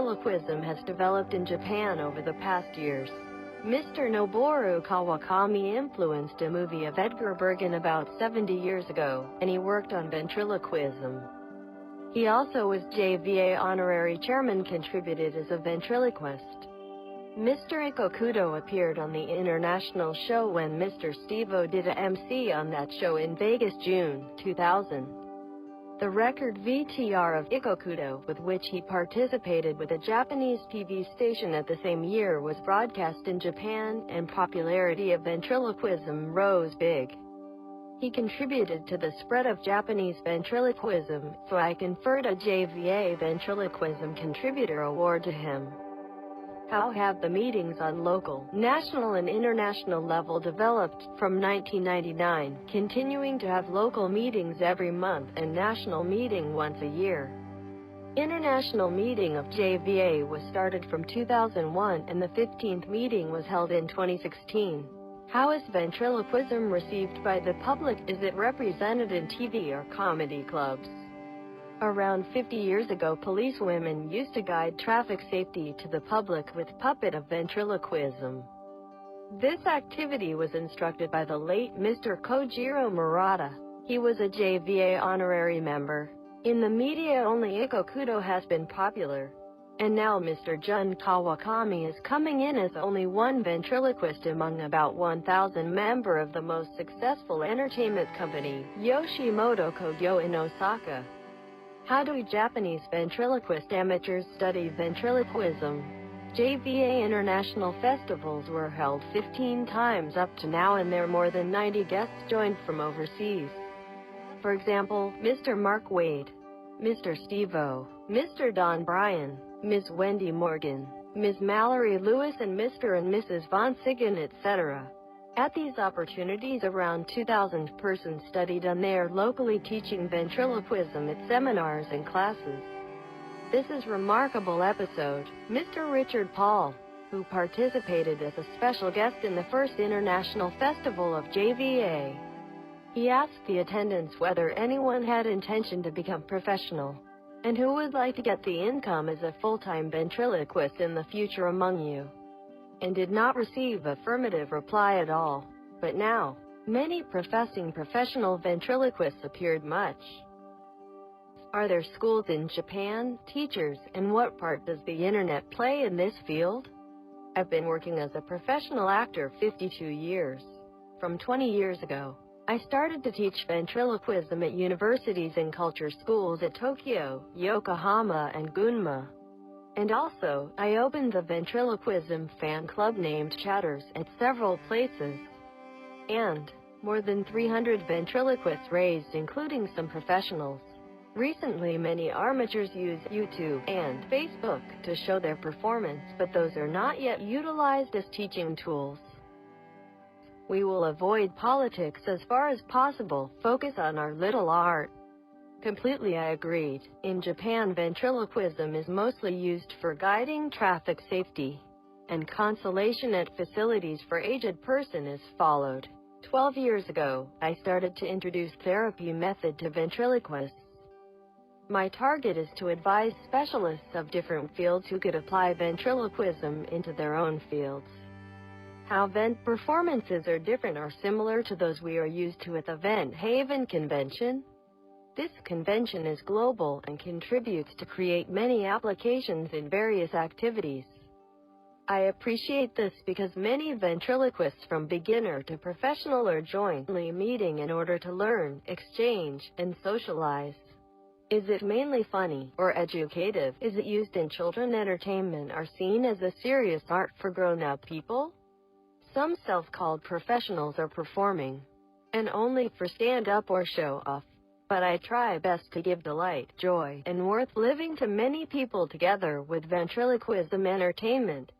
ventriloquism has developed in Japan over the past years. Mr. Noboru Kawakami influenced a movie of Edgar Bergen about 70 years ago, and he worked on ventriloquism. He also was JVA honorary chairman, contributed as a ventriloquist. Mr. Ikokudo appeared on the international show when Mr. Steve-O did a MC on that show in Vegas June 2000. The record VTR of Ikokudo, with which he participated with a Japanese TV station at the same year, was broadcast in Japan, and popularity of ventriloquism rose big. He contributed to the spread of Japanese ventriloquism, so I conferred a JVA Ventriloquism Contributor Award to him. How have the meetings on local, national and international level developed from 1999, continuing to have local meetings every month and national meeting once a year? International meeting of JVA was started from 2001 and the 15th meeting was held in 2016. How is ventriloquism received by the public? Is it represented in TV or comedy clubs? Around 50 years ago, policewomen used to guide traffic safety to the public with puppet of ventriloquism. This activity was instructed by the late Mr. Kojiro Murata. He was a JVA honorary member. In the media, only Ikokudo has been popular. And now Mr. Jun Kawakami is coming in as only one ventriloquist among about 1,000 member of the most successful entertainment company, Yoshimoto Kogyo in Osaka. How do Japanese ventriloquist amateurs study ventriloquism? JVA international festivals were held 15 times up to now, and there are more than 90 guests joined from overseas. For example, Mr. Mark Wade, Mr. Steve-O, Mr. Don Bryan, Ms. Wendy Morgan, Ms. Mallory Lewis, and Mr. and Mrs. Von Sigen, etc. At these opportunities, around 2,000 persons studied, and they are locally teaching ventriloquism at seminars and classes. This is remarkable episode. Mr. Richard Paul, who participated as a special guest in the first international festival of JVA. He asked the attendants whether anyone had intention to become professional, and who would like to get the income as a full-time ventriloquist in the future among you, and did not receive affirmative reply at all. But now, many professing professional ventriloquists appeared much. Are there schools in Japan, teachers, and what part does the internet play in this field? I've been working as a professional actor 52 years. From 20 years ago, I started to teach ventriloquism at universities and culture schools at Tokyo, Yokohama, and Gunma. And also, I opened the ventriloquism fan club named Chatters at several places. And more than 300 ventriloquists raised, including some professionals. Recently, many amateurs use YouTube and Facebook to show their performance, but those are not yet utilized as teaching tools. We will avoid politics as far as possible, focus on our little art. Completely, I agreed. In Japan, ventriloquism is mostly used for guiding traffic safety, and consolation at facilities for aged person is followed. 12 years ago, I started to introduce therapy method to ventriloquists. My target is to advise specialists of different fields who could apply ventriloquism into their own fields. How vent performances are different or similar to those we are used to at the Benthaven convention. This convention is global and contributes to create many applications in various activities. I appreciate this because many ventriloquists from beginner to professional are jointly meeting in order to learn, exchange, and socialize. Is it mainly funny or educative? Is it used in children entertainment or seen as a serious art for grown-up people? Some self-called professionals are performing, and only for stand-up or show-off. But I try best to give delight, joy, and worth living to many people together with ventriloquism entertainment.